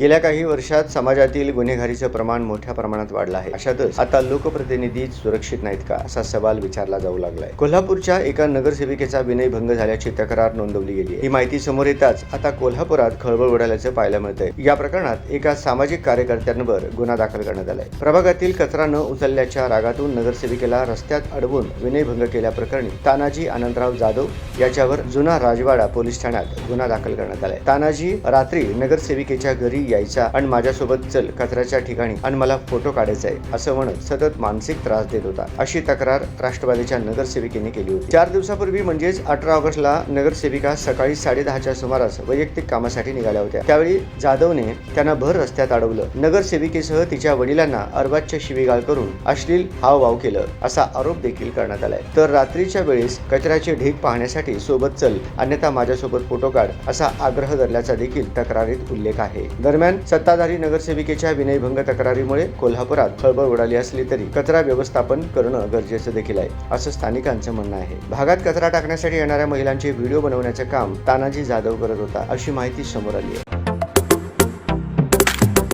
गेल्या काही वर्षात समाजातील गुन्हेगारीचं प्रमाण मोठ्या प्रमाणात वाढलं आहे. अशातच आता लोकप्रतिनिधी सुरक्षित नाहीत का असा सवाल विचारला जाऊ लागलाय. कोल्हापूरच्या एका नगरसेविकेचा विनयभंग झाल्याची तक्रार नोंदवली गेली आहे. ही माहिती समोर येताच आता कोल्हापुरात खळबळ उडाल्याचं पाहायला मिळतंय. या प्रकरणात एका सामाजिक कार्यकर्त्यांवर गुन्हा दाखल करण्यात आलाय. प्रभागातील कचरा न उचलल्याच्या रागातून नगरसेविकेला रस्त्यात अडवून विनयभंग केल्याप्रकरणी तानाजी आनंदराव जाधव याच्यावर जुना राजवाडा पोलीस ठाण्यात गुन्हा दाखल करण्यात आलाय. तानाजी रात्री नगरसेविकेच्या घरी यायचा आणि माझ्यासोबत चल कचऱ्याच्या ठिकाणी आणि मला फोटो काढायचा आहे असं म्हणत सतत मानसिक त्रास देत होता, अशी तक्रार राष्ट्रवादीच्या नगरसेविकेने केली होती. 4 दिवसापूर्वी म्हणजेच 18 ऑगस्टला नगरसेविका सकाळी 10:30च्या सुमारास वैयक्तिक कामासाठी निघाल्या होत्या. त्यावेळी जाधवने त्यांना भर रस्त्यात अडवलं. नगरसेविकेसह तिच्या वडिलांना अर्बाच्य शिवीगाळ करून अश्लील हावभाव केलं असा आरोप देखील करण्यात आलाय. तर रात्रीच्या वेळेस कचऱ्याचे ढीग पाहण्यासाठी सोबत चल अन्यथा माझ्यासोबत फोटो काढ असा आग्रह धरल्याचा देखील तक्रारीत उल्लेख आहे. दरम्यान सत्ताधारी नगरसेविकेच्या विनयभंग तक्रारीमुळे कोल्हापुरात खळबळ उडाली असली तरी कचरा व्यवस्थापन करणं गरजेचं देखील आहे असं स्थानिकांचं म्हणणं आहे. भागात कचरा टाकण्यासाठी येणाऱ्या महिलांचे व्हिडिओ बनवण्याचं काम तानाजी जाधव करत होता अशी माहिती समोर आली आहे.